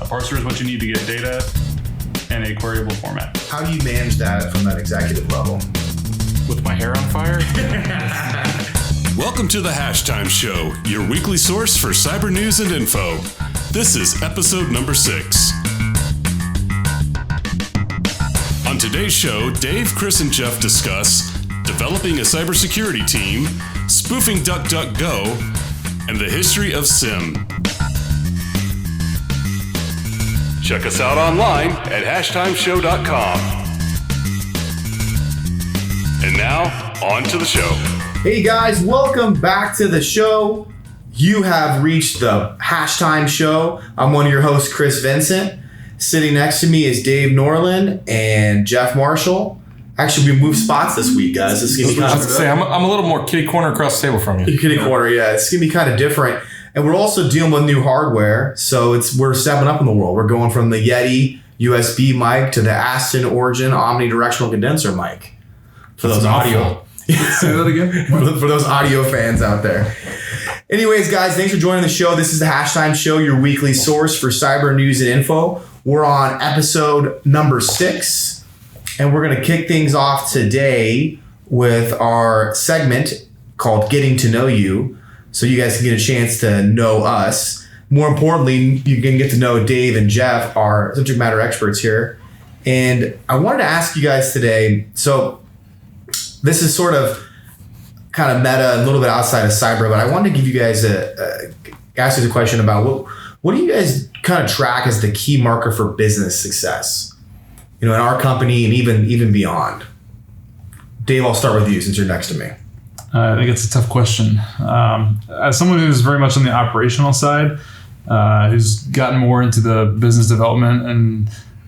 A parser is what you need to get data in a queryable format. How do you manage that from that executive level? With my hair on fire? Welcome to the Hash Time Show, your weekly source for cyber news and info. This is episode number 6. On today's show, Dave, Chris, and Jeff discuss developing a cybersecurity team, spoofing DuckDuckGo, and the history of SIEM. Check us out online at hashtimeshow.com. And now, on to the show. Hey guys, welcome back to the show. You have reached the Hash Time Show. I'm one of your hosts, Chris Vincent. Sitting next to me is Dave Norland and Jeff Marshall. Actually, we moved spots this week, guys. This is gonna be kind of I'm a little more kitty corner across the table from you. kitty corner, yeah. It's gonna be kind of different, and we're also dealing with new hardware. So we're stepping up in the world. We're going from the Yeti USB mic to the Aston Origin omnidirectional condenser mic. For those audio, say that again. for those audio fans out there. Anyways, guys, thanks for joining the show. This is the Hash Time Show, your weekly source for cyber news and info. We're on episode number 6, and we're going to kick things off today with our segment called Getting to Know You, so you guys can get a chance to know us. More importantly, you can get to know Dave and Jeff, our subject matter experts here. And I wanted to ask you guys today, so this is sort of kind of meta, a little bit outside of cyber, but I wanted to give you guys ask you the question about what do you guys kind of track as the key marker for business success? You know, in our company and even beyond. Dave, I'll start with you since you're next to me. I think it's a tough question. As someone who's very much on the operational side, who's gotten more into the business development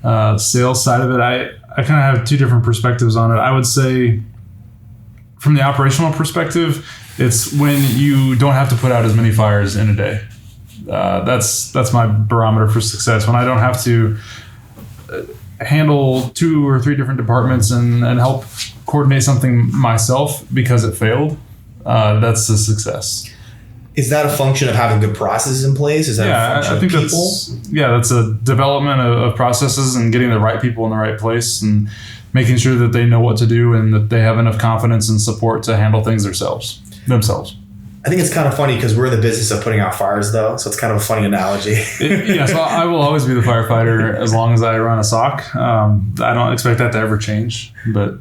and sales side of it, I kind of have two different perspectives on it. I would say from the operational perspective, it's when you don't have to put out as many fires in a day. That's my barometer for success. When I don't have to handle 2 or 3 different departments and help coordinate something myself because it failed, that's a success. Is that a function of having good processes in place? Is that a function of people? That's a development of processes and getting the right people in the right place and making sure that they know what to do and that they have enough confidence and support to handle things themselves. I think it's kind of funny because we're in the business of putting out fires, though, so it's kind of a funny analogy. So I will always be the firefighter as long as I run a SOC. I don't expect that to ever change, but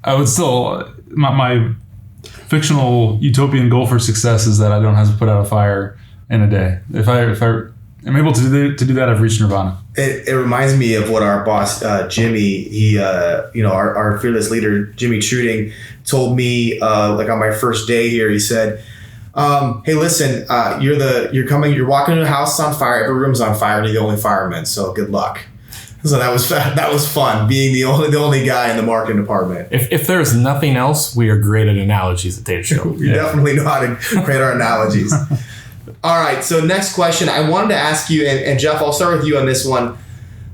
I would still, my fictional utopian goal for success is that I don't have to put out a fire in a day. If I am able to do that, I've reached nirvana. It reminds me of what our boss Jimmy, our fearless leader Jimmy Truding told me like on my first day here. He said, "Hey, listen, you're walking into a house on fire. Every room's on fire, and you're the only fireman. So good luck." So that was fun being the only guy in the marketing department. If there's nothing else, we are great at analogies at Data Show. We definitely know how to create our analogies. All right, so next question. I wanted to ask you, and Jeff, I'll start with you on this one.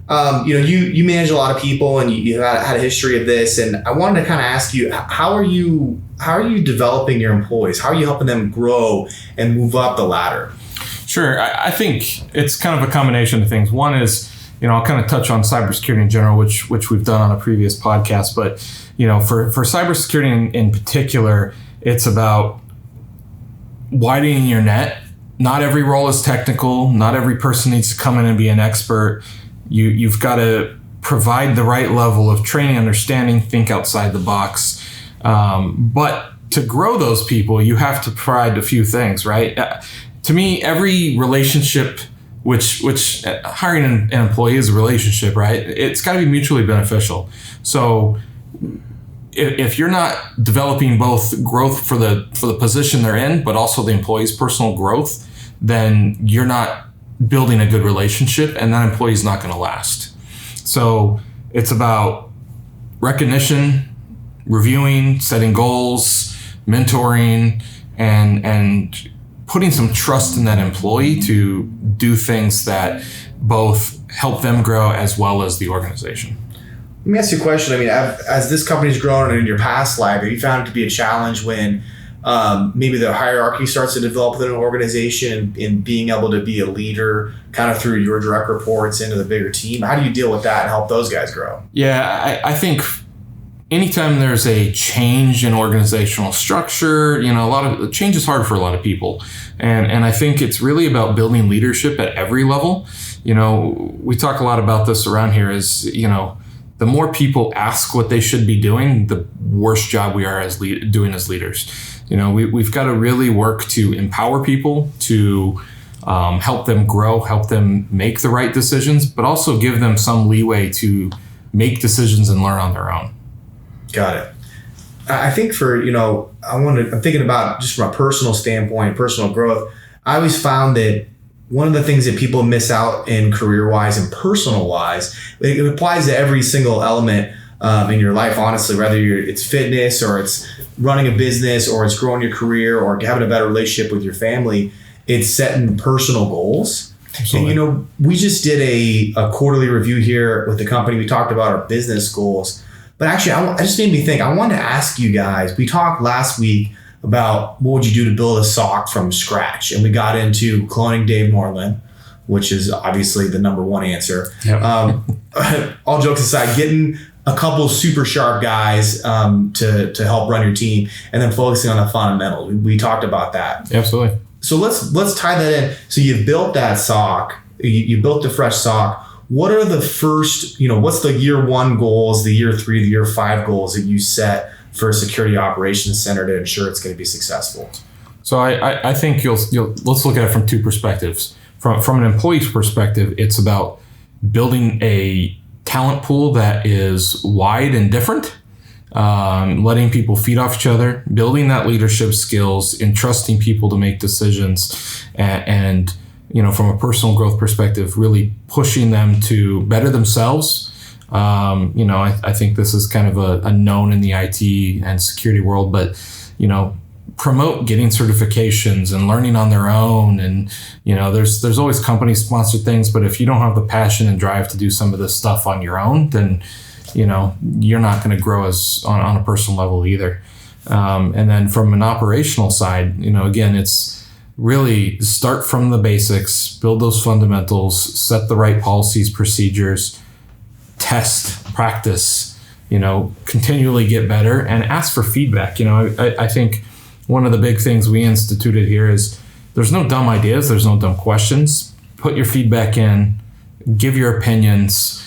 You manage a lot of people, and you had a history of this, and I wanted to kind of ask you, how are you developing your employees? How are you helping them grow and move up the ladder? Sure, I think it's kind of a combination of things. One is, I'll kind of touch on cybersecurity in general, which we've done on a previous podcast, but for cybersecurity in particular, it's about widening your net. Not every role is technical. Not every person needs to come in and be an expert. You've got to provide the right level of training, understanding, think outside the box. But to grow those people, you have to provide a few things, right? To me, every relationship, which hiring an employee is a relationship, right? It's got to be mutually beneficial. So if you're not developing both growth for the position they're in, but also the employee's personal growth, then you're not building a good relationship, and that employee's not going to last. So it's about recognition, reviewing, setting goals, mentoring, and putting some trust in that employee to do things that both help them grow as well as the organization. Let me ask you a question. I mean, as this company's grown and in your past life, have you found it to be a challenge when maybe the hierarchy starts to develop within an organization and being able to be a leader kind of through your direct reports into the bigger team? How do you deal with that and help those guys grow? Yeah, I think anytime there's a change in organizational structure, a lot of change is hard for a lot of people. And I think it's really about building leadership at every level. We talk a lot about this around here is, the more people ask what they should be doing, the worse job we are as doing as leaders. We've got to really work to empower people, to help them grow, help them make the right decisions, but also give them some leeway to make decisions and learn on their own. Got it. I think I'm thinking about just from a personal standpoint, personal growth. I always found that one of the things that people miss out in career-wise and personal-wise, it applies to every single element in your life, honestly, whether it's fitness or it's running a business or it's growing your career or having a better relationship with your family, it's setting personal goals. Absolutely. And, we just did a quarterly review here with the company. We talked about our business goals. But actually, I just made me think. I wanted to ask you guys, we talked last week about what would you do to build a SOC from scratch. And we got into cloning Dave Moreland, which is obviously the number one answer. Yep. All jokes aside, getting a couple super sharp guys to help run your team and then focusing on the fundamentals. We talked about that. Absolutely. So let's tie that in. So you've built that SOC. You built the fresh SOC. What are the first, what's the year 1 goals, the year 3, the year 5 goals that you set for a security operations center to ensure it's going to be successful? So I think let's look at it from two perspectives. From an employee's perspective, it's about building a talent pool that is wide and different, letting people feed off each other, building that leadership skills, entrusting people to make decisions, and from a personal growth perspective, really pushing them to better themselves. I think this is kind of a known in the IT and security world, but, promote getting certifications and learning on their own. And, there's always company sponsored things, but if you don't have the passion and drive to do some of this stuff on your own, then, you're not going to grow as on a personal level either. And then from an operational side, again, it's really start from the basics, build those fundamentals, set the right policies, procedures, test, practice, continually get better and ask for feedback. I think one of the big things we instituted here is there's no dumb ideas, there's no dumb questions. Put your feedback in, give your opinions.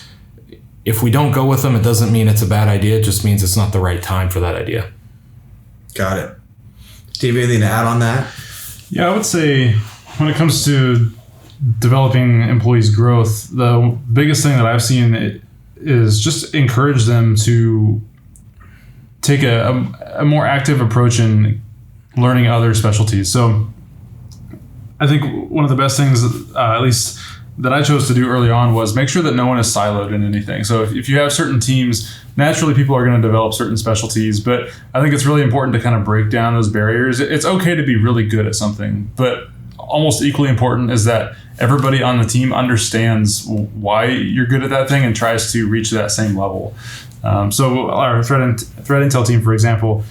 If we don't go with them, it doesn't mean it's a bad idea, it just means it's not the right time for that idea. Got it. Steve, anything to add on that? Yeah, I would say when it comes to developing employees' growth, the biggest thing that I've seen is just encourage them to take a more active approach in learning other specialties. So I think one of the best things, at least that I chose to do early on, was make sure that no one is siloed in anything. So if you have certain teams, naturally people are going to develop certain specialties, but I think it's really important to kind of break down those barriers. It's okay to be really good at something, but almost equally important is that everybody on the team understands why you're good at that thing and tries to reach that same level. So our threat intel team, for example,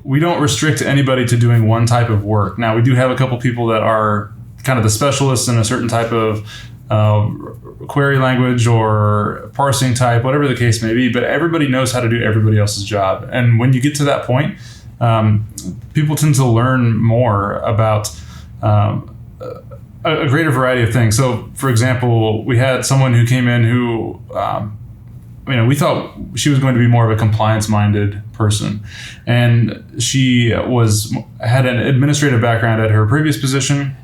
we don't restrict anybody to doing one type of work. Now, we do have a couple people that are kind of the specialists in a certain type of query language or parsing type, whatever the case may be, but everybody knows how to do everybody else's job. And when you get to that point, people tend to learn more about a greater variety of things. So, for example, we had someone who came in who, we thought she was going to be more of a compliance-minded person, and she had an administrative background at her previous position.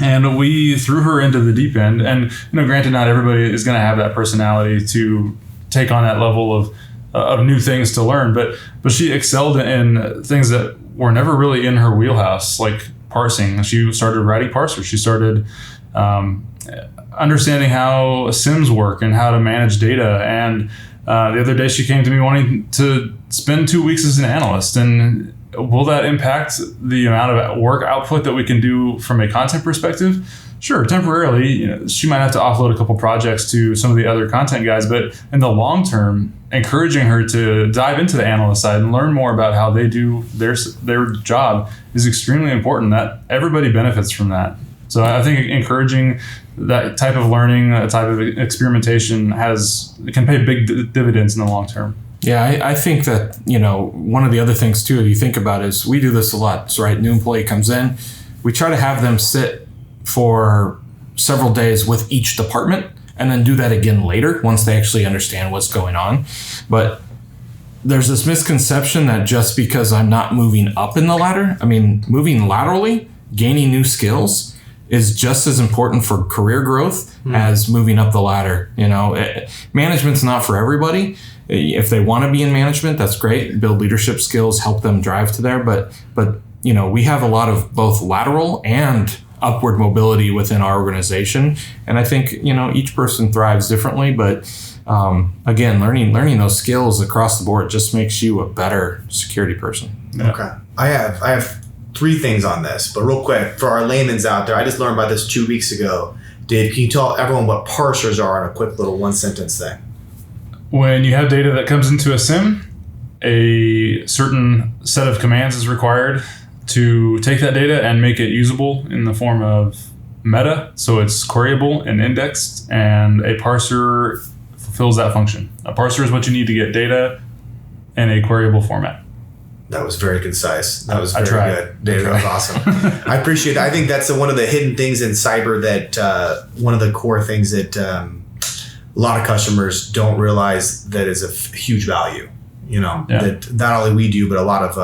And we threw her into the deep end. And granted, not everybody is going to have that personality to take on that level of new things to learn. But she excelled in things that were never really in her wheelhouse, like parsing. She started writing parsers. She started understanding how SIEMs work and how to manage data. And the other day, she came to me wanting to spend 2 weeks as an analyst. And will that impact the amount of work output that we can do from a content perspective? Sure, temporarily, she might have to offload a couple projects to some of the other content guys, but in the long term, encouraging her to dive into the analyst side and learn more about how they do their job is extremely important. That everybody benefits from that. So I think encouraging that type of learning, that type of experimentation can pay big dividends in the long term. Yeah, I think that, one of the other things too, if you think about it, is we do this a lot. So, right, new employee comes in, we try to have them sit for several days with each department and then do that again later once they actually understand what's going on. But there's this misconception that just because I'm not moving up in the ladder, moving laterally, gaining new skills is just as important for career growth as moving up the ladder. Management's not for everybody. If they want to be in management, that's great. Build leadership skills, help them drive to there. But we have a lot of both lateral and upward mobility within our organization. And I think, each person thrives differently, but again, learning those skills across the board just makes you a better security person. Yeah. Okay. I have 3 things on this, but real quick, for our layman's out there, I just learned about this 2 weeks ago. Dave, can you tell everyone what parsers are in a quick little 1-sentence thing? When you have data that comes into a SIEM, a certain set of commands is required to take that data and make it usable in the form of meta, so it's queryable and indexed, and a parser fulfills that function. A parser is what you need to get data in a queryable format. That was very concise. That was very good. Dave, that was awesome. I appreciate that. I think that's one of the hidden things in cyber that one of the core things that a lot of customers don't realize that is a huge value. That not only we do, but a lot of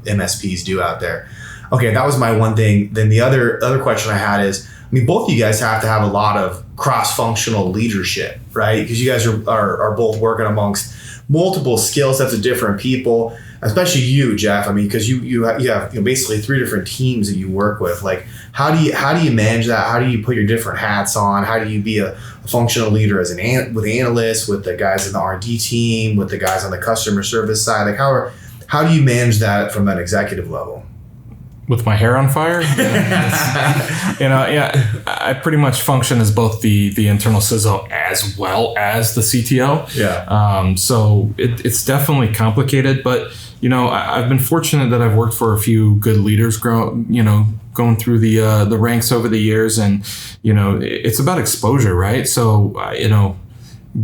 MSPs do out there. Okay, that was my one thing. Then the other question I had is, both of you guys have to have a lot of cross-functional leadership, right? Because you guys are both working amongst multiple skill sets of different people, especially you, Jeff. Because you have basically 3 different teams that you work with. Like, how do you manage that? How do you put your different hats on? How do you be a functional leader with analysts, with the guys in the R&D team, with the guys on the customer service side? Like, how do you manage that from an executive level? With my hair on fire? I pretty much function as both the internal CISO as well as the CTO. Yeah. So it's definitely complicated, but I've been fortunate that I've worked for a few good leaders going through the ranks over the years, and it's about exposure, right? So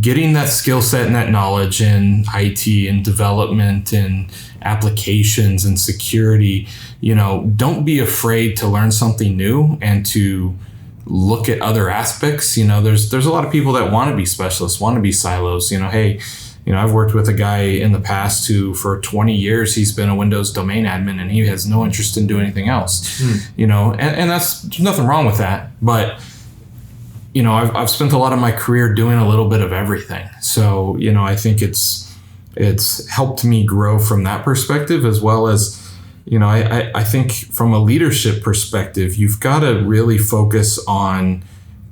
getting that skill set and that knowledge in IT and development and applications and security, don't be afraid to learn something new and to look at other aspects. There's a lot of people that want to be specialists, want to be silos. I've worked with a guy in the past who for 20 years, he's been a Windows domain admin and he has no interest in doing anything else, and there's nothing wrong with that. But, I've spent a lot of my career doing a little bit of everything. So, I think it's helped me grow from that perspective, as well as, I think from a leadership perspective, you've got to really focus on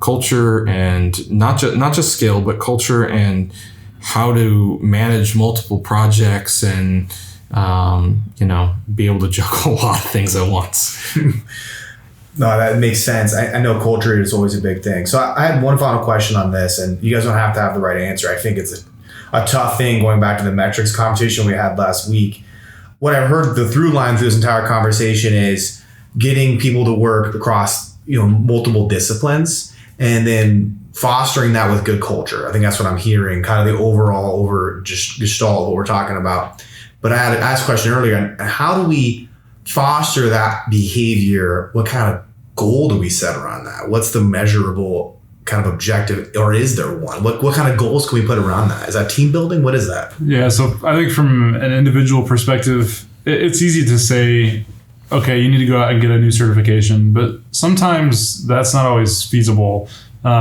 culture and not just skill, but culture and how to manage multiple projects and, be able to juggle a lot of things at once. No, that makes sense. I know culture is always a big thing. So I had one final question on this, and you guys don't have to have the right answer. I think it's a tough thing going back to the metrics competition we had last week. What I've heard the through line through this entire conversation is getting people to work across multiple disciplines and then fostering that with good culture. I think that's what I'm hearing, kind of the overall gestalt of what we're talking about. But I had asked a question earlier, how do we foster that behavior? What kind of goal do we set around that? What's the measurable kind of objective, or is there one? What kind of goals can we put around that? Is that team building? What is that? Yeah, so I think from an individual perspective, it's easy to say, okay, you need to go out and get a new certification, but sometimes that's not always feasible.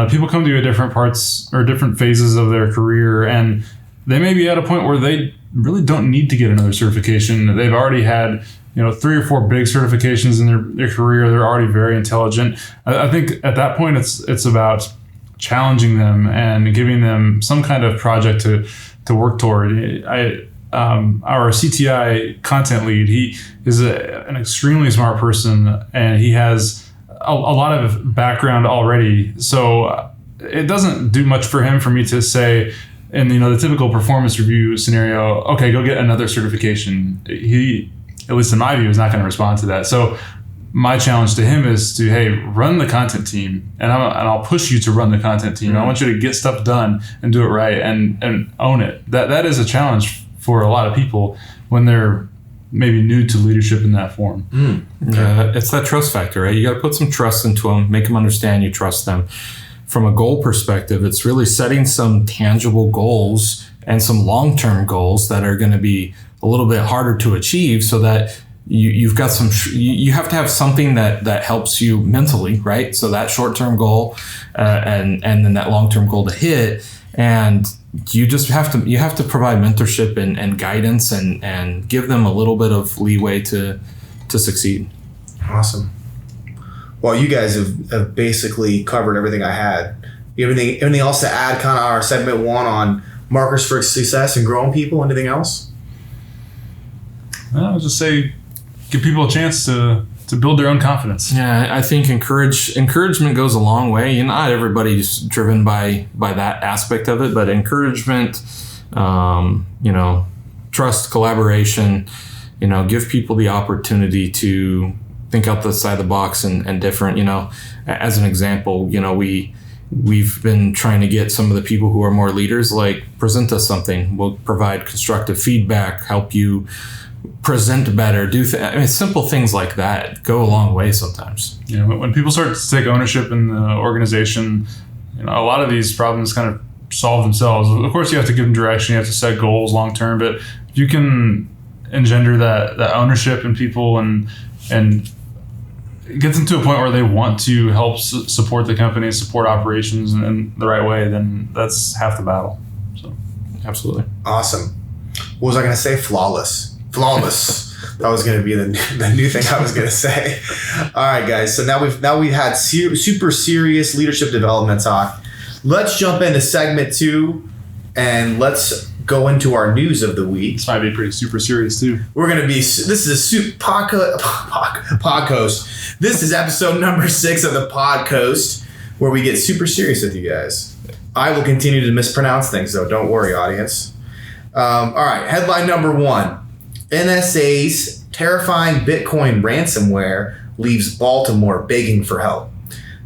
People come to different parts or different phases of their career, and they may be at a point where they really don't need to get another certification. They've already had 3 or 4 big certifications in their career. They're already very intelligent. I think at that point, it's about challenging them and giving them some kind of project to work toward. our CTI content lead, he is an extremely smart person, and he has a lot of background already. So it doesn't do much for him for me to say, in the typical performance review scenario, okay, go get another certification. He, at least in my view, is not going to respond to that. So my challenge to him is to, hey, run the content team, and I'll push you to run the content team. I want you to get stuff done and do it right and own it. That is a challenge for a lot of people when they're maybe new to leadership in that form. It's that trust factor, right? You got to put some trust into them, make them understand you trust them. From a goal perspective, it's really setting some tangible goals and some long-term goals that are going to be a little bit harder to achieve, so that you've got some, you have to have something that helps you mentally, right? So that short-term goal and then that long-term goal to hit, and you just have to provide mentorship and guidance and give them a little bit of leeway to succeed. Awesome. Well, you guys have basically covered everything I had. You have anything else to add, kind of our segment 1 on markers for success and growing people? Anything else? I'll just say, give people a chance to build their own confidence. Yeah, I think encouragement goes a long way. Not everybody's driven by that aspect of it, but encouragement, trust, collaboration, give people the opportunity to think out the side of the box and different, as an example, we've been trying to get some of the people who are more leaders, like, present us something. We'll provide constructive feedback, help you present better, simple things like that go a long way sometimes. When people start to take ownership in the organization, a lot of these problems kind of solve themselves. Of course, you have to give them direction, you have to set goals long term, but if you can engender that ownership in people and get them to a point where they want to help support the company, support operations in the right way, then that's half the battle. So, absolutely. Awesome. What was I going to say? Flawless. That was going to be the new thing I was going to say. All right, guys. So now we've had super serious leadership development talk. Let's jump into segment 2, and let's go into our news of the week. This might be pretty super serious too. This is a podcast. This is episode number 6 of the podcast, where we get super serious with you guys. I will continue to mispronounce things, though. Don't worry, audience. All right. Headline number 1. NSA's terrifying Bitcoin ransomware leaves Baltimore begging for help.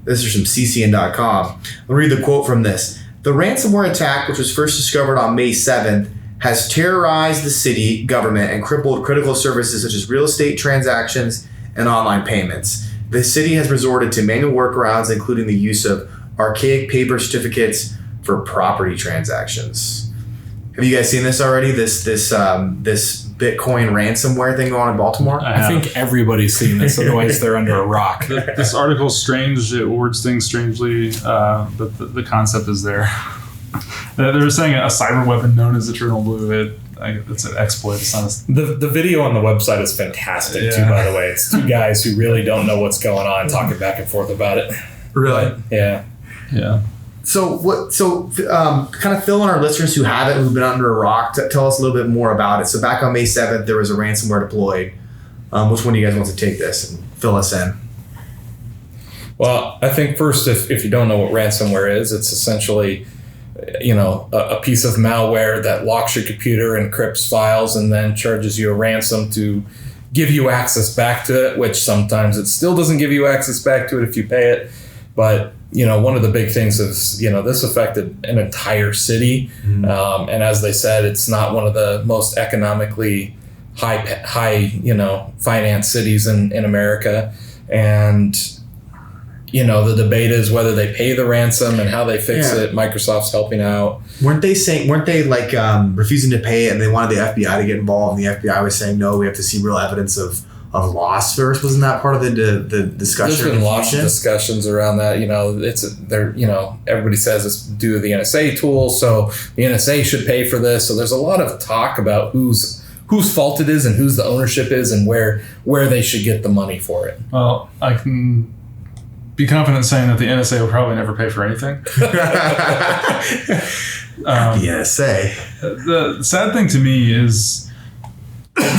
This is from ccn.com. I'll read the quote from this. The ransomware attack, which was first discovered on May 7th, has terrorized the city government and crippled critical services such as real estate transactions and online payments. The city has resorted to manual workarounds, including the use of archaic paper certificates for property transactions. Have you guys seen this already? This Bitcoin ransomware thing going on in Baltimore? I think everybody's seen this, otherwise they're under a rock. This article's strange. It words things strangely, but the concept is there. They're saying a cyber weapon known as Eternal Blue. It's an exploit. It's not the video on the website is fantastic too, by the way. It's 2 guys who really don't know what's going on talking back and forth about it. Really? But, yeah. So kind of fill in our listeners who haven't, who've been under a rock, tell us a little bit more about it. So back on May 7th, there was a ransomware deployed. Which one do you guys want to take this and fill us in? Well, I think first, if you don't know what ransomware is, it's essentially, a piece of malware that locks your computer, encrypts files, and then charges you a ransom to give you access back to it, which sometimes it still doesn't give you access back to it if you pay it. But one of the big things is, this affected an entire city. And as they said, it's not one of the most economically high finance cities in America. And, the debate is whether they pay the ransom and how they fix it. Microsoft's helping out. Weren't they refusing to pay it, and they wanted the FBI to get involved, and the FBI was saying, no, we have to see real evidence of loss first? Wasn't that part of the discussion? There's been lots of discussions around that. Everybody says it's due to the NSA tool, so the NSA should pay for this. So there's a lot of talk about whose fault it is and whose the ownership is and where they should get the money for it. Well, I can be confident saying that the NSA will probably never pay for anything. The NSA. The sad thing to me is...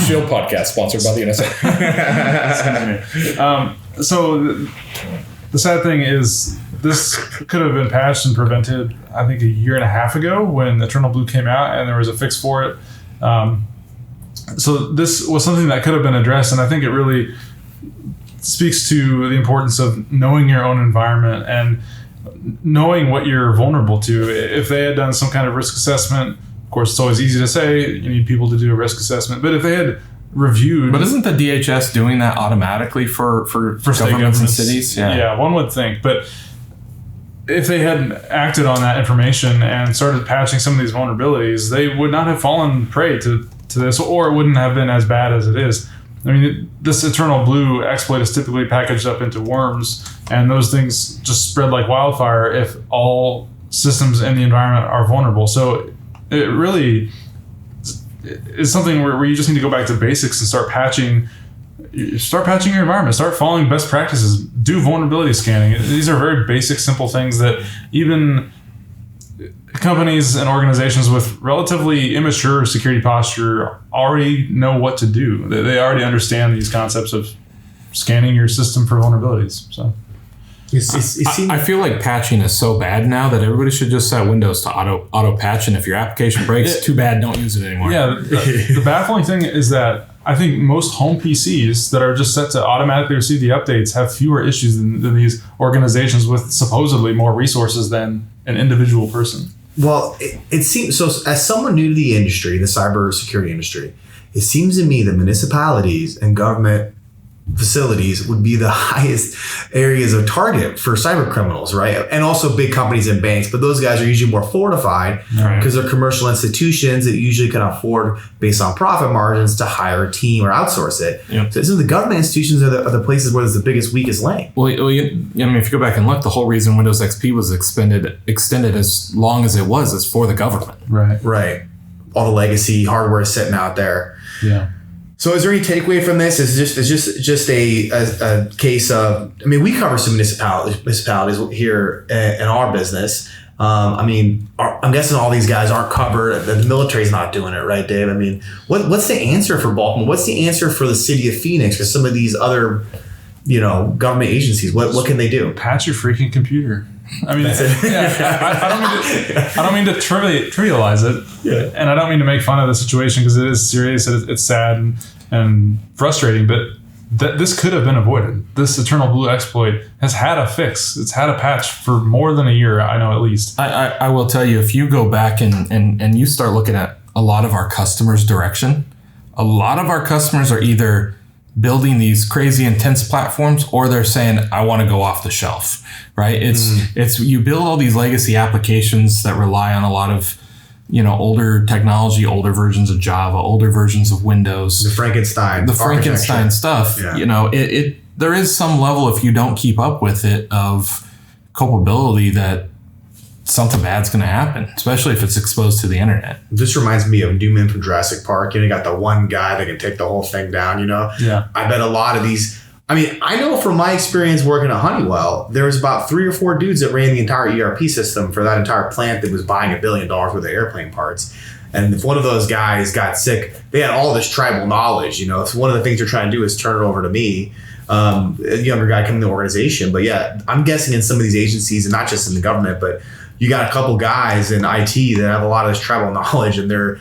Shield podcast sponsored by the NSA. So the sad thing is this could have been patched and prevented, I think, a year and a half ago when Eternal Blue came out and there was a fix for it. So this was something that could have been addressed, and I think it really speaks to the importance of knowing your own environment and knowing what you're vulnerable to. If they had done some kind of risk assessment, of course, it's always easy to say you need people to do a risk assessment, but if they had reviewed... But isn't the DHS doing that automatically for governments and cities? Yeah, one would think. But if they had acted on that information and started patching some of these vulnerabilities, they would not have fallen prey to this, or it wouldn't have been as bad as it is. I mean, this Eternal Blue exploit is typically packaged up into worms, and those things just spread like wildfire if all systems in the environment are vulnerable. So it really is something where you just need to go back to basics and start patching your environment, start following best practices, do vulnerability scanning. These are very basic, simple things that even companies and organizations with relatively immature security posture already know what to do. They already understand these concepts of scanning your system for vulnerabilities. So I feel like patching is so bad now that everybody should just set Windows to auto patch, and if your application breaks, too bad, don't use it anymore. Yeah, the baffling thing is that I think most home PCs that are just set to automatically receive the updates have fewer issues than these organizations with supposedly more resources than an individual person. Well, it seems so. As someone new to the industry, the cybersecurity industry, it seems to me that municipalities and government facilities would be the highest areas of target for cyber criminals, right? And also big companies and banks, but those guys are usually more fortified because they're commercial institutions that usually can afford, based on profit margins, to hire a team or outsource it. Yep. So the government institutions are the places where there's the biggest, weakest link. Well, I mean, if you go back and look, the whole reason Windows XP was extended as long as it was is for the government. Right. All the legacy hardware is sitting out there. Yeah. So is there any takeaway from this? It's just a case of, I mean, we cover some municipalities here in our business. I mean, I'm guessing all these guys aren't covered. The military's not doing it, right, Dave? I mean, what's the answer for Baltimore? What's the answer for the city of Phoenix, for some of these other, government agencies? What can they do? Patch your freaking computer. I mean, I don't mean to trivialize it, and I don't mean to make fun of the situation because it is serious. It's sad and frustrating, but this could have been avoided. This Eternal Blue exploit has had a fix. It's had a patch for more than a year, I know, at least. I will tell you, if you go back and you start looking at a lot of our customers' direction, a lot of our customers are either building these crazy intense platforms, or they're saying, I want to go off the shelf, right? It's you build all these legacy applications that rely on a lot of, older technology, older versions of Java, older versions of Windows. The Frankenstein stuff. Yeah. There is some level, if you don't keep up with it, of culpability that something bad's going to happen, especially if it's exposed to the internet. This reminds me of Newman from Jurassic Park. You got the one guy that can take the whole thing down, Yeah. I bet a lot of these, I mean, I know from my experience working at Honeywell, there was about 3 or 4 dudes that ran the entire ERP system for that entire plant that was buying $1 billion worth of airplane parts. And if one of those guys got sick, they had all this tribal knowledge. So one of the things they're trying to do is turn it over to me, a younger guy coming to the organization. But yeah, I'm guessing in some of these agencies, and not just in the government, but you got a couple guys in IT that have a lot of this tribal knowledge, and they're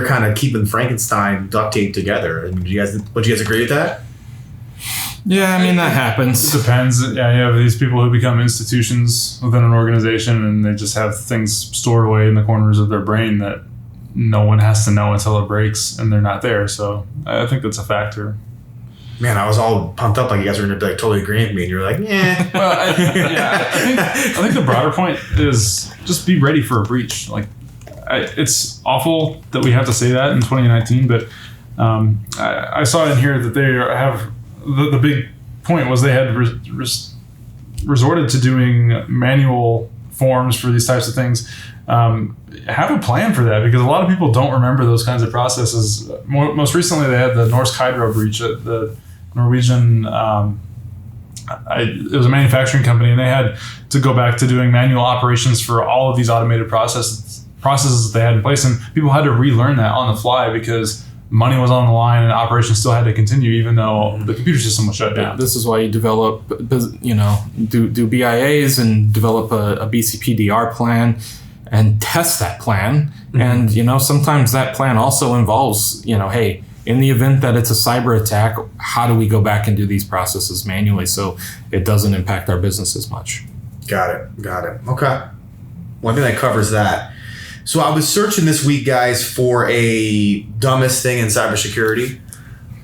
kind of keeping Frankenstein duct tape together. And would you guys agree with that? Yeah, I mean, that happens. It depends. Yeah, you have these people who become institutions within an organization, and they just have things stored away in the corners of their brain that no one has to know until it breaks, and they're not there. So I think that's a factor. Man, I was all pumped up like you guys were going to totally agree with me, and you're like, yeah. Well, I think the broader point is just be ready for a breach. Like, it's awful that we have to say that in 2019, but I saw in here that they have the big point was they had resorted to doing manual forms for these types of things. Have a plan for that, because a lot of people don't remember those kinds of processes. Most recently, they had the Norsk Hydro breach at the Norwegian it was a manufacturing company, and they had to go back to doing manual operations for all of these automated processes that they had in place, and people had to relearn that on the fly because money was on the line and operations still had to continue even though the computer system was shut down. This is why you develop, do BIAs and develop a BCPDR plan and test that plan. And, sometimes that plan also involves, hey, in the event that it's a cyber attack, how do we go back and do these processes manually so it doesn't impact our business as much? Got it. Okay. Well, I think that covers that. So I was searching this week, guys, for a dumbest thing in cybersecurity.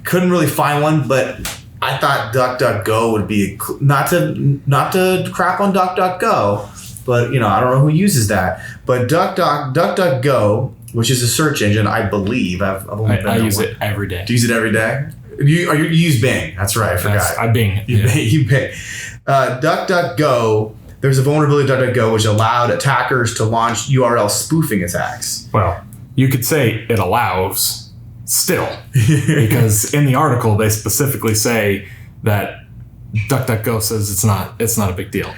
Couldn't really find one, but I thought DuckDuckGo would be not to crap on DuckDuckGo, but I don't know who uses that. But DuckDuckGo, which is a search engine, I believe. I use it every day. Do you use it every day? You use Bing. That's right. I forgot. I Bing. You Bing. DuckDuckGo. There's a vulnerability in DuckDuckGo which allowed attackers to launch URL spoofing attacks. Well, you could say it allows still, because in the article they specifically say that DuckDuckGo says it's not a big deal.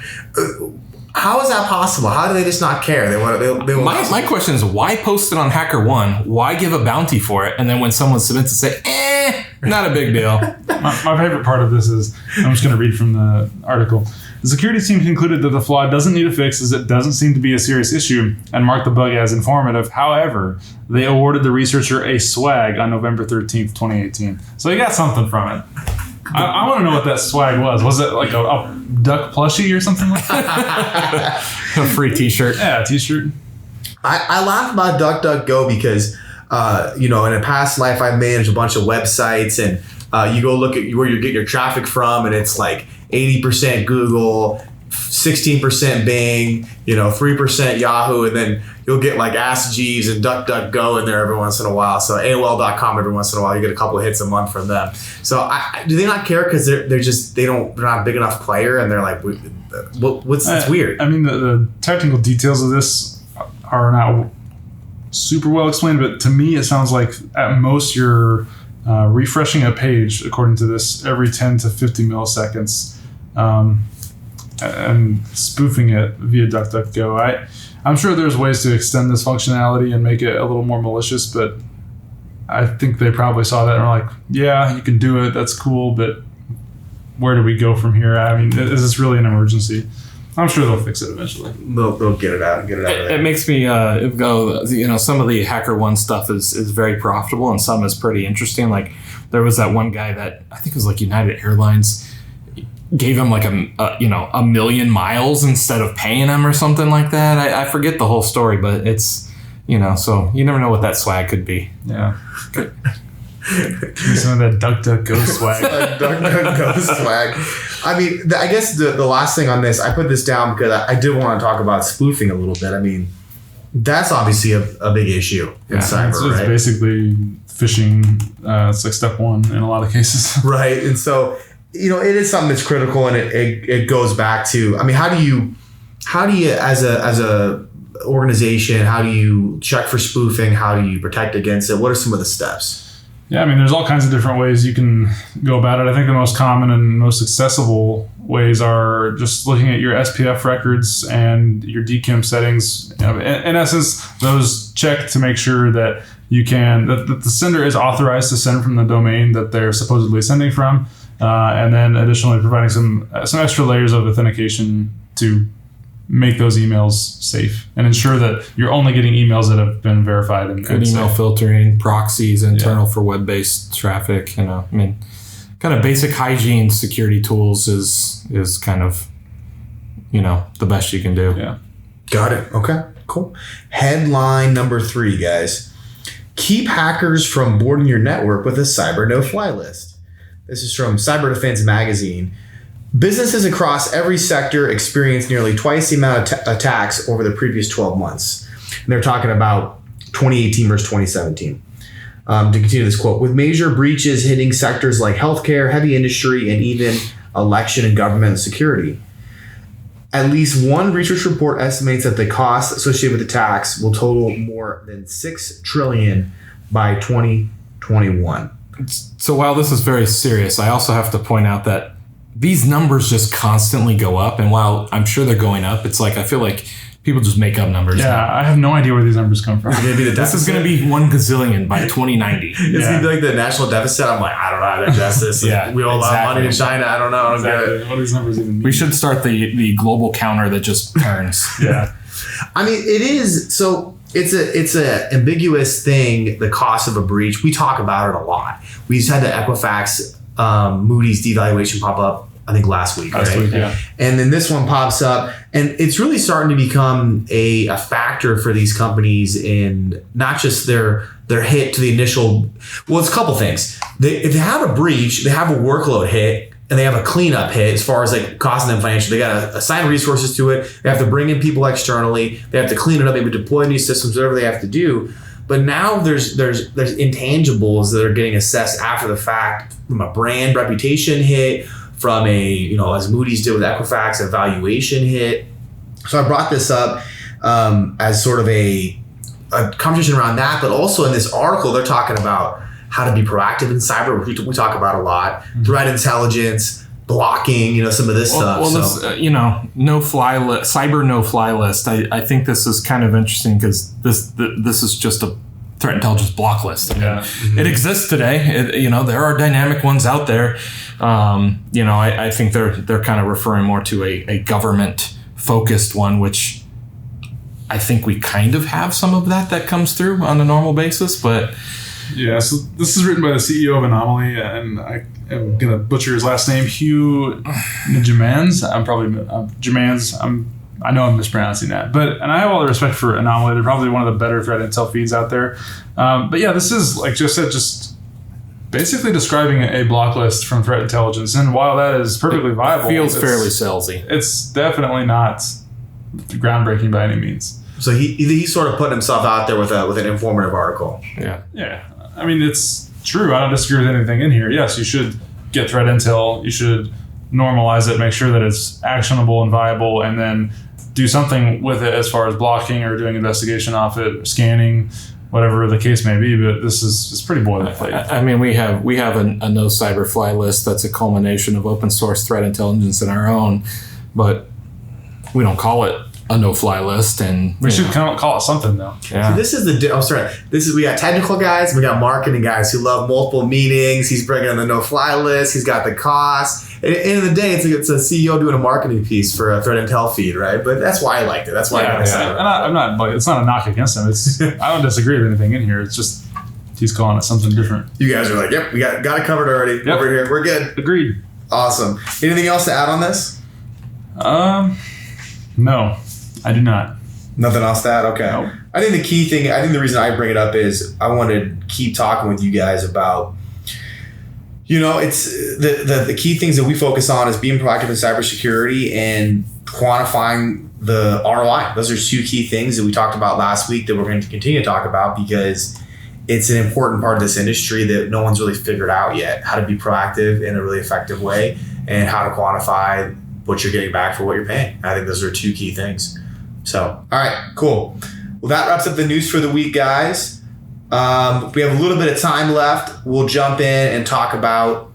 How is that possible? How do they just not care? My question is, why post it on HackerOne? Why give a bounty for it? And then when someone submits it, say, not a big deal. My favorite part of this is, I'm just going to read from the article. The security team concluded that the flaw doesn't need a fix as it doesn't seem to be a serious issue and marked the bug as informative. However, they awarded the researcher a swag on November 13th, 2018. So they got something from it. I want to know what that swag was. Was it like a duck plushie or something like that? A free t-shirt. Yeah, a t-shirt. I laugh about DuckDuckGo because, in a past life, I've managed a bunch of websites, and you go look at where you get your traffic from, and it's like 80% Google, 16% Bing, 3% Yahoo, and then you'll get like Ask Jeeves and DuckDuckGo in there every once in a while. So AOL.com every once in a while, you get a couple of hits a month from them. So do they not care because they're not a big enough player, and they're like, it's weird. I mean, the technical details of this are not super well explained, but to me it sounds like at most you're refreshing a page, according to this, every 10 to 50 milliseconds. And spoofing it via DuckDuckGo. I'm sure there's ways to extend this functionality and make it a little more malicious, but I think they probably saw that and were like, yeah, you can do it, that's cool, but where do we go from here? I mean, is this really an emergency? I'm sure they'll fix it eventually. They'll get it out. It makes me go, some of the HackerOne stuff is very profitable and some is pretty interesting. Like there was that one guy that I think it was like United Airlines gave him like a million miles instead of paying him or something like that. I forget the whole story, but it's, so you never know what that swag could be. Yeah. Give me some of that DuckDuckGo swag. DuckDuckGo swag. I mean, I guess the last thing on this, I put this down because I did want to talk about spoofing a little bit. I mean, that's obviously a big issue in cyber, it's right? basically phishing. It's like step one in a lot of cases. Right. And so, it is something that's critical, and it goes back to, I mean, how do you as a organization, how do you check for spoofing? How do you protect against it? What are some of the steps? Yeah, I mean, there's all kinds of different ways you can go about it. I think the most common and most accessible ways are just looking at your SPF records and your DKIM settings. In essence, those check to make sure that that the sender is authorized to send from the domain that they're supposedly sending from. And then additionally providing some extra layers of authentication to make those emails safe and ensure that you're only getting emails that have been verified. And email filtering, proxies, internal for web-based traffic. I mean, kind of basic hygiene security tools is kind of, the best you can do. Yeah. Got it. Okay, cool. Headline number 3, guys. Keep hackers from boarding your network with a cyber no-fly list. This is from Cyber Defense Magazine. Businesses across every sector experienced nearly twice the amount of attacks over the previous 12 months. And they're talking about 2018 versus 2017. To continue this quote, with major breaches hitting sectors like healthcare, heavy industry, and even election and government security. At least one research report estimates that the costs associated with attacks will total more than $6 trillion by 2021. So while this is very serious, I also have to point out that these numbers just constantly go up. And while I'm sure they're going up, it's like I feel like people just make up numbers. Yeah, I have no idea where these numbers come from. This is going to be 1 gazillion by 2090. It's going to be like the national deficit. I'm like, I don't know how to adjust this. Yeah, we owe a lot of money to China. I don't know. Exactly. What do these numbers even mean? We should start the global counter that just turns. Yeah. I mean, it is. So it's a ambiguous thing, the cost of a breach. We talk about it a lot. We just had the Equifax Moody's devaluation pop up, I think last week, right? Yeah. And then this one pops up, and it's really starting to become a factor for these companies in not just their hit to the initial. Well, it's a couple things. If they have a breach, they have a workload hit, and they have a cleanup hit as far as like costing them financially. They got to assign resources to it. They have to bring in people externally. They have to clean it up, maybe deploy new systems, whatever they have to do. But now there's intangibles that are getting assessed after the fact from a brand reputation hit, from a, as Moody's did with Equifax, a valuation hit. So I brought this up as sort of a conversation around that, but also in this article, they're talking about how to be proactive in cyber, which we talk about a lot, threat intelligence, blocking, some of this stuff. Well, this, no-fly list, cyber no-fly list. I think this is kind of interesting because this is just a threat intelligence block list. Yeah. It exists today. There are dynamic ones out there. I think they're kind of referring more to a government-focused one, which I think we kind of have some of that comes through on a normal basis, but... Yeah, so this is written by the CEO of Anomaly, and I am going to butcher his last name, Hugh Njamans. I know I'm mispronouncing that. And I have all the respect for Anomaly. They're probably one of the better threat intel feeds out there. But yeah, this is, like Jeff said, just basically describing a block list from threat intelligence. And while that is perfectly viable, it feels fairly salesy. It's definitely not groundbreaking by any means. So he's sort of putting himself out there with an informative article. Yeah. I mean, it's true. I don't disagree with anything in here. Yes, you should get threat intel. You should normalize it, make sure that it's actionable and viable, and then do something with it as far as blocking or doing investigation off it, scanning, whatever the case may be. But it's pretty boilerplate. I mean, we have a no cyber fly list that's a culmination of open source threat intelligence in our own, but we don't call it a no-fly list, and we should call it something though. So Yeah. this is we got technical guys, we got marketing guys who love multiple meetings. He's bringing in the no-fly list. He's got the cost. At the end of the day, it's a CEO doing a marketing piece for a threat intel feed, right? But that's why I liked it. That's why I got excited. And I'm not like, it's not a knock against him. It's I don't disagree with anything in here. It's just he's calling it something different. You guys are like, yep, we got it covered already. Yep. Over here, we're good. Agreed. Awesome. Anything else to add on this? No, I do not. Nothing else to add? Okay. Nope. I think the reason I bring it up is I want to keep talking with you guys about, it's the key things that we focus on is being proactive in cybersecurity and quantifying the ROI. Those are two key things that we talked about last week that we're going to continue to talk about because it's an important part of this industry that no one's really figured out yet, how to be proactive in a really effective way and how to quantify what you're getting back for what you're paying. I think those are two key things. So, all right, cool. Well, that wraps up the news for the week, guys. We have a little bit of time left. We'll jump in and talk about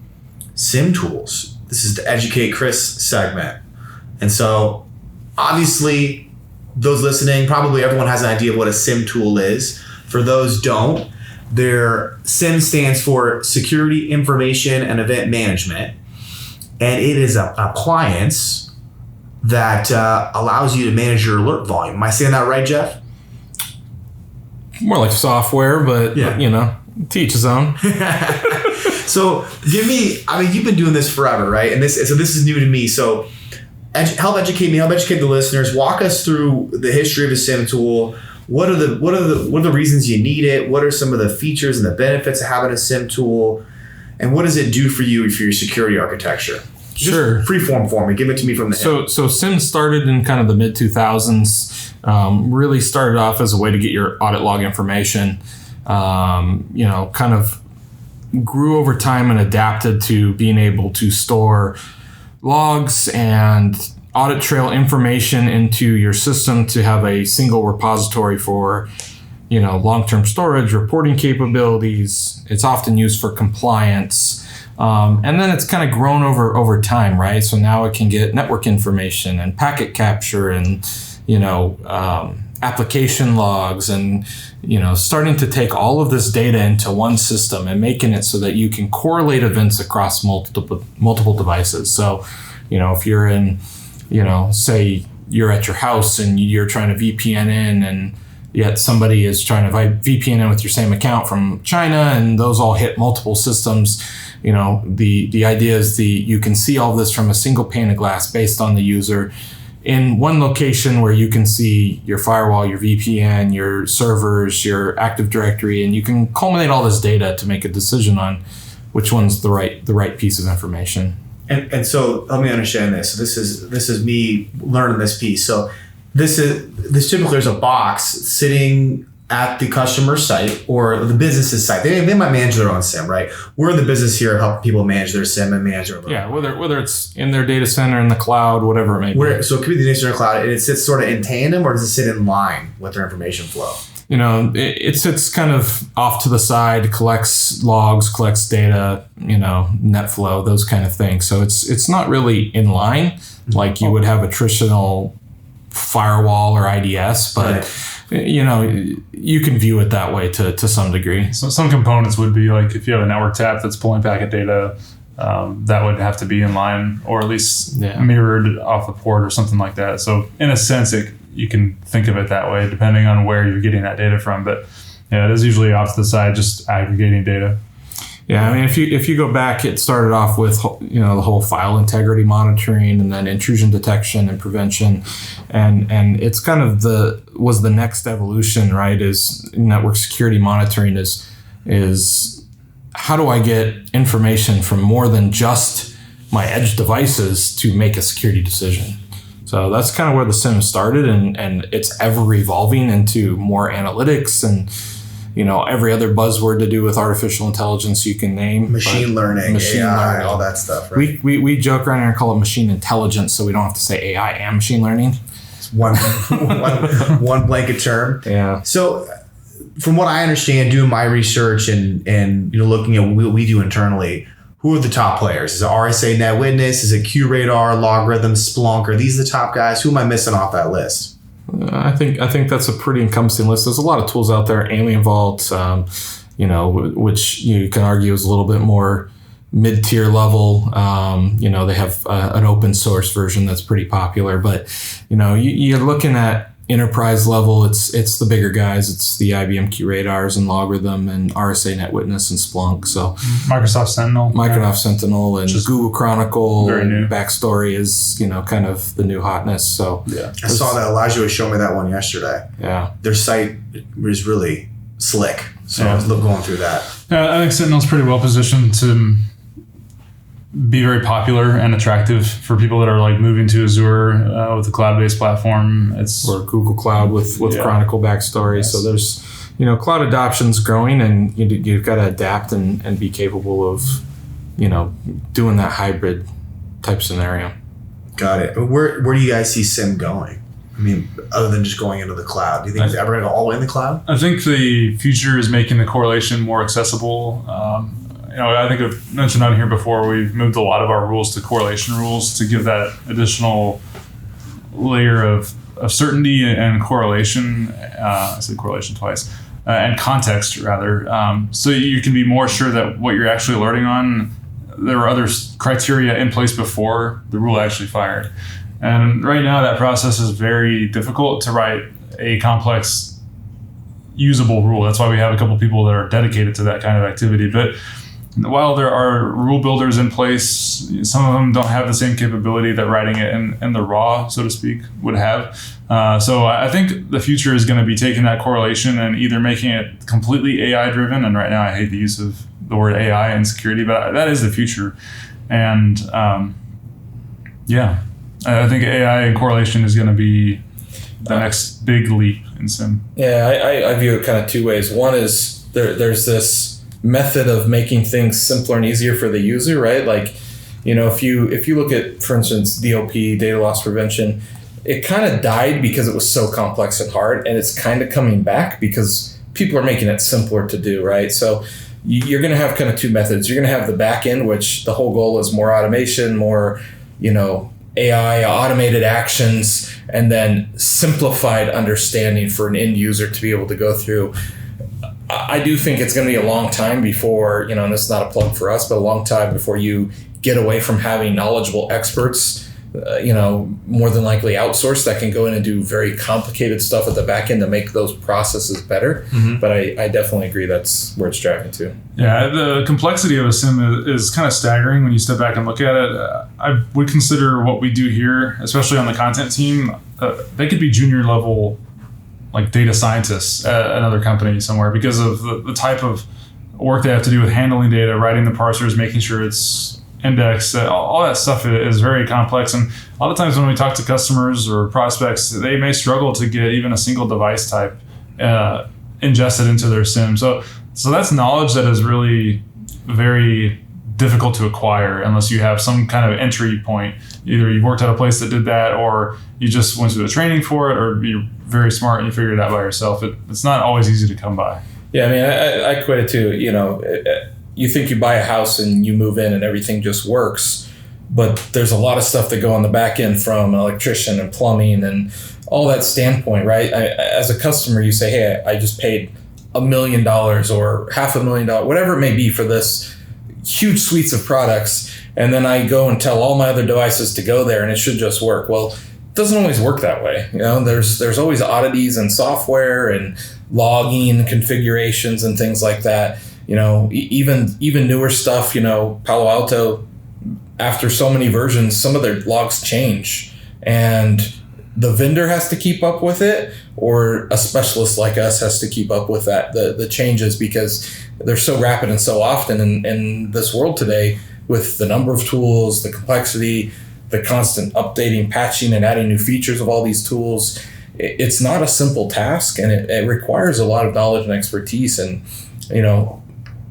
SIEM tools. This is the Educate Chris segment. And so, obviously, those listening, probably everyone has an idea of what a SIEM tool is. For those don't, their SIEM stands for Security Information and Event Management. And it is an appliance that allows you to manage your alert volume. Am I saying that right, Jeff? More like software, but to each his own. So you've been doing this forever, right? And this is new to me. So help educate me, help educate the listeners. Walk us through the history of a SIEM tool. What are the reasons you need it? What are some of the features and the benefits of having a SIEM tool? And what does it do for you for your security architecture? Sure. Just freeform for me. Give it to me from the hip. So SIEM started in kind of the mid-2000s. Really started off as a way to get your audit log information. Kind of grew over time and adapted to being able to store logs and audit trail information into your system to have a single repository for long-term storage, reporting capabilities. It's often used for compliance. And then it's kind of grown over time, right? So now it can get network information and packet capture and, application logs and, starting to take all of this data into one system and making it so that you can correlate events across multiple devices. So, if you're in, say you're at your house and you're trying to VPN in, and yet somebody is trying to VPN in with your same account from China, and those all hit multiple systems. The idea is you can see all this from a single pane of glass based on the user in one location where you can see your firewall, your VPN, your servers, your Active Directory, and you can culminate all this data to make a decision on which one's the right piece of information. And so let me understand this. So this is me learning this piece. So this typically is a box sitting at the customer site or the business's site. They might manage their own SIEM, right? We're in the business here helping people manage their SIEM and manage their own. Yeah, whether it's in their data center, in the cloud, whatever it may be. So it could be the data center cloud, and it sits sort of in tandem, or does it sit in line with their information flow? It sits kind of off to the side, collects logs, collects data, net flow, those kind of things. So it's not really in line like you would have a traditional firewall or IDS, but right. You can view it that way to some degree. So some components would be like if you have a network tap that's pulling packet data, that would have to be in line or at least mirrored off the port or something like that. So in a sense, you can think of it that way depending on where you're getting that data from. But yeah, it is usually off to the side, just aggregating data. Yeah, I mean, if you go back, it started off with the whole file integrity monitoring and then intrusion detection and prevention, and it's kind of was the next evolution, right? Is network security monitoring is how do I get information from more than just my edge devices to make a security decision? So that's kind of where the SIEM started, and it's ever evolving into more analytics and every other buzzword to do with artificial intelligence you can name. Machine learning, AI, all that stuff, right? We joke around here and call it machine intelligence, so we don't have to say AI and machine learning. It's one blanket term. Yeah. So from what I understand, doing my research and looking at what we do internally, who are the top players? Is it RSA Net Witness? Is it QRadar, Logarithm, Splunk? Are these the top guys? Who am I missing off that list? I think that's a pretty encompassing list. There's a lot of tools out there. Alien Vault, which you can argue is a little bit more mid-tier level. They have an open source version that's pretty popular. But you're looking at enterprise level. It's the bigger guys. It's the IBM QRadars and Logarithm and RSA Net Witness and Splunk. So Microsoft Sentinel and just Google Chronicle. Very new. Backstory is kind of the new hotness. So yeah, I saw that Elijah was showing me that one yesterday. Yeah, their site was really slick. So I was going through that. I think Sentinel's pretty well positioned to be very popular and attractive for people that are like moving to Azure with a cloud-based platform. Or Google Cloud with Chronicle backstory. Yes. So there's, cloud adoption's growing, and you've got to adapt and be capable of, doing that hybrid type scenario. Got it. Where do you guys see SIEM going? I mean, other than just going into the cloud, do you think it's ever going to go all the way in the cloud? I think the future is making the correlation more accessible. I think I've mentioned on here before, we've moved a lot of our rules to correlation rules to give that additional layer of certainty and correlation. I said correlation twice. And context, rather. So you can be more sure that what you're actually alerting on, there were other criteria in place before the rule actually fired. And right now, that process is very difficult to write a complex, usable rule. That's why we have a couple people that are dedicated to that kind of activity. But while there are rule builders in place, some of them don't have the same capability that writing it in the raw, so to speak, would have. So I think the future is going to be taking that correlation and either making it completely AI driven. And right now I hate the use of the word AI in security, but that is the future. And I think AI and correlation is going to be the next big leap in SIEM. Yeah, I view it kind of two ways. One is there's this method of making things simpler and easier for the user, right? Like, if you look at, for instance, DLP, data loss prevention, it kind of died because it was so complex and hard, and it's kind of coming back because people are making it simpler to do, right? So you're going to have kind of two methods. You're going to have the back end, which the whole goal is more automation, more, AI, automated actions, and then simplified understanding for an end user to be able to go through. I do think it's going to be a long time before, and this is not a plug for us, but a long time before you get away from having knowledgeable experts, more than likely outsourced, that can go in and do very complicated stuff at the back end to make those processes better. Mm-hmm. But I definitely agree that's where it's driving to. Yeah, the complexity of a SIEM is kind of staggering when you step back and look at it. I would consider what we do here, especially on the content team, they could be junior level like data scientists at another company somewhere because of the type of work they have to do with handling data, writing the parsers, making sure it's indexed. All that stuff is very complex. And a lot of times when we talk to customers or prospects, they may struggle to get even a single device type ingested into their SIEM. So that's knowledge that is really very difficult to acquire unless you have some kind of entry point. Either you've worked at a place that did that, or you just went through the training for it, or you're very smart and you figured it out by yourself. It's not always easy to come by. Yeah, I mean, I quit it too. You think you buy a house and you move in and everything just works, but there's a lot of stuff that go on the back end from an electrician and plumbing and all that standpoint, right? As a customer, you say, hey, I just paid $1 million or $500,000, whatever it may be for this huge suites of products. And then I go and tell all my other devices to go there and it should just work. Well, it doesn't always work that way. There's always oddities in software and logging configurations and things like that. Even newer stuff, Palo Alto, after so many versions, some of their logs change and the vendor has to keep up with it, or a specialist like us has to keep up with that, the changes, because they're so rapid and so often in this world today with the number of tools, the complexity, the constant updating, patching, and adding new features of all these tools. It's not a simple task, and it requires a lot of knowledge and expertise. And,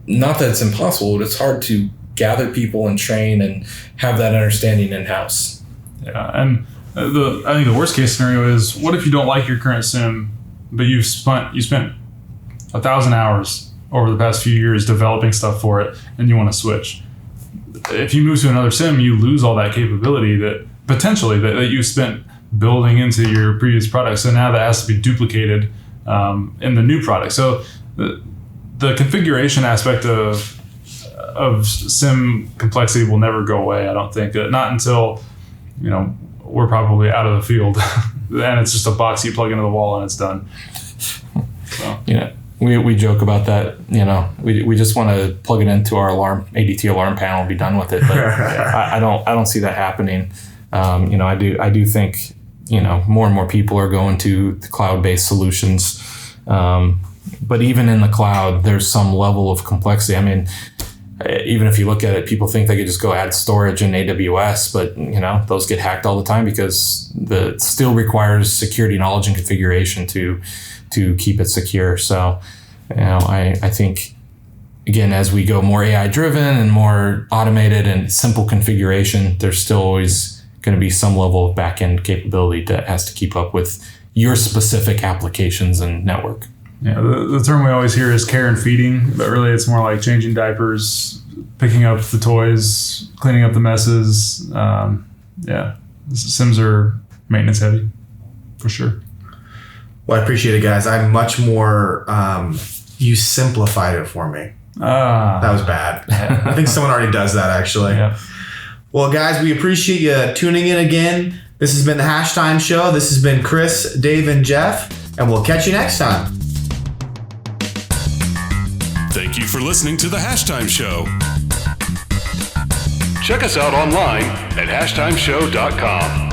not that it's impossible, but it's hard to gather people and train and have that understanding in-house. Yeah, and I think the worst case scenario is, what if you don't like your current SIEM, but you spent 1,000 hours over the past few years developing stuff for it, and you want to switch? If you move to another SIEM, you lose all that capability that potentially that you spent building into your previous product. So now that has to be duplicated in the new product. So the configuration aspect of SIEM complexity will never go away, I don't think. Not until, we're probably out of the field and it's just a box you plug into the wall and it's done. So. We joke about that. We just want to plug it into our ADT alarm panel and be done with it. But I don't see that happening. I do think more and more people are going to the cloud-based solutions. But even in the cloud, there's some level of complexity. I mean, even if you look at it, people think they could just go add storage in AWS, but those get hacked all the time because it still requires security knowledge and configuration to keep it secure. So, I think, again, as we go more AI driven and more automated and simple configuration, there's still always going to be some level of back-end capability that has to keep up with your specific applications and network. Yeah, the term we always hear is care and feeding, but really it's more like changing diapers, picking up the toys, cleaning up the messes. SIEMs are maintenance heavy, for sure. Well, I appreciate it, guys. I'm much more, you simplified it for me. That was bad. I think someone already does that, actually. Yeah. Well, guys, we appreciate you tuning in again. This has been the Hash Time Show. This has been Chris, Dave, and Jeff, and we'll catch you next time. Thank you for listening to the Hash Time Show. Check us out online at hashtimeshow.com.